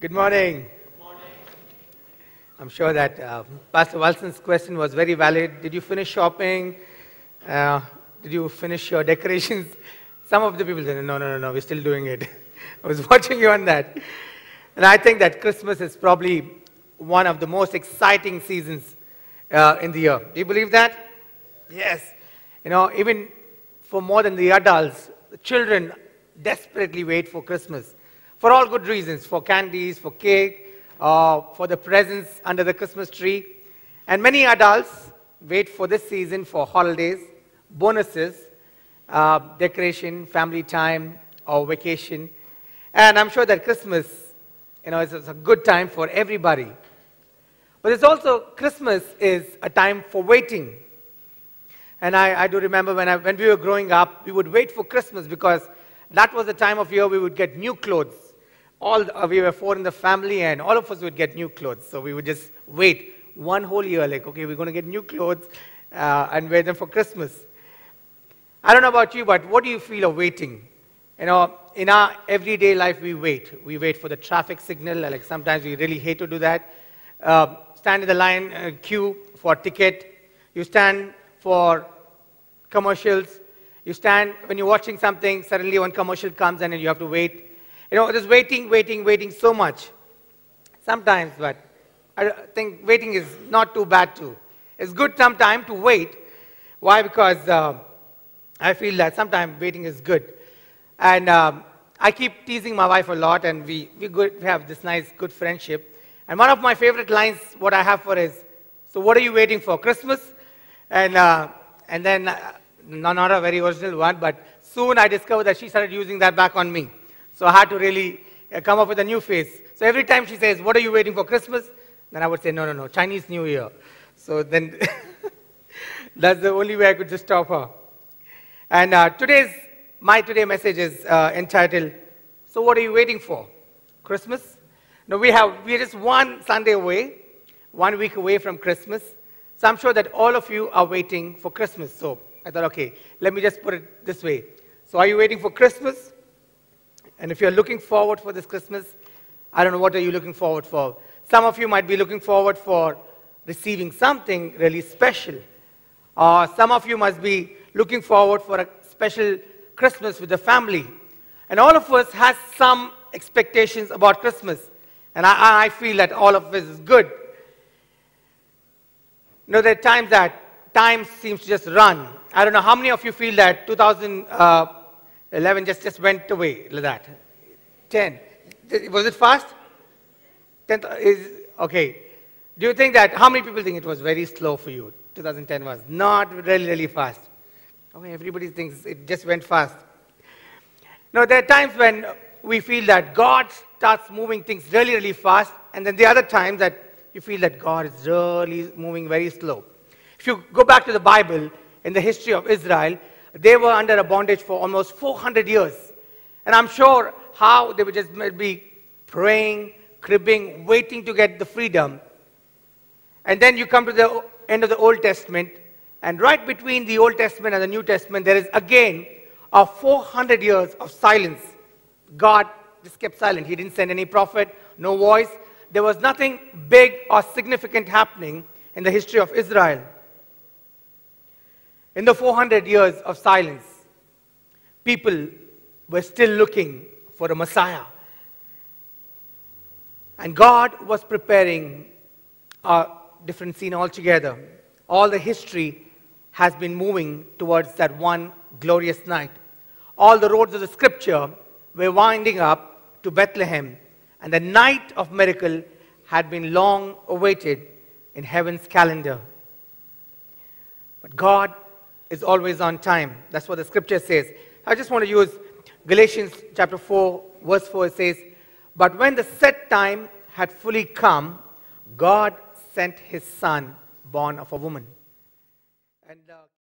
Good morning. I'm sure that Pastor Wilson's question was very valid. Did you finish shopping? Did you finish your decorations? Some of the people said, no, we're still doing it. I was watching you on that. And I think that Christmas is probably one of the most exciting seasons in the year. Do you believe that? Yes. Even for more than the adults, the children desperately wait for Christmas. For all good reasons, for candies, for cake, for the presents under the Christmas tree. And many adults wait for this season for holidays, bonuses, decoration, family time, or vacation. And I'm sure that Christmas, is a good time for everybody. But it's also, Christmas is a time for waiting. And I do remember when we were growing up, we would wait for Christmas because that was the time of year we would get new clothes. We were 4 in the family, and all of us would get new clothes. So we would just wait one whole year, like, okay, we're going to get new clothes and wear them for Christmas. I don't know about you, but what do you feel of waiting? In our everyday life, we wait. We wait for the traffic signal. Like sometimes we really hate to do that. Stand in the line, queue for a ticket. You stand for commercials. You stand when you're watching something. Suddenly, one commercial comes and you have to wait. Just waiting so much. Sometimes, but I think waiting is not too bad too. It's good sometimes to wait. Why? Because I feel that sometimes waiting is good. And I keep teasing my wife a lot, and we have this nice, good friendship. And one of my favorite lines, what I have for is, so what are you waiting for, Christmas? And then, not a very original one, but soon I discovered that she started using that back on me. So I had to really come up with a new phrase. So every time she says, what are you waiting for, Christmas? Then I would say, no, Chinese New Year. So then, that's the only way I could just stop her. And my today message is entitled, so what are you waiting for? Christmas? No, we are just one Sunday away, 1 week away from Christmas. So I'm sure that all of you are waiting for Christmas. So I thought, okay, let me just put it this way. So are you waiting for Christmas? And if you're looking forward for this Christmas, I don't know, what are you looking forward for? Some of you might be looking forward for receiving something really special. Or some of you must be looking forward for a special Christmas with the family. And all of us has some expectations about Christmas. And I feel that all of this is good. There are times that time seems to just run. I don't know how many of you feel that 2011 just went away like that. 10. Was it fast? 10 is okay. Do you think that, how many people think it was very slow for you? 2010 was not really fast. Okay, everybody thinks it just went fast. Now, there are times when we feel that God starts moving things really fast, and then the other times that you feel that God is really moving very slow. If you go back to the Bible, in the history of Israel, they were under a bondage for almost 400 years. And I'm sure how they would just be praying, cribbing, waiting to get the freedom. And then you come to the end of the Old Testament, and right between the Old Testament and the New Testament, there is again a 400 years of silence. God just kept silent. He didn't send any prophet, no voice. There was nothing big or significant happening in the history of Israel. In the 400 years of silence, people were still looking for a Messiah. And God was preparing a different scene altogether. All the history has been moving towards that one glorious night. All the roads of the scripture were winding up to Bethlehem, and the night of miracle had been long awaited in heaven's calendar. But God is always on time. That's what the scripture says. I just want to use Galatians chapter 4, verse 4. It says, but when the set time had fully come, God sent his son, born of a woman. And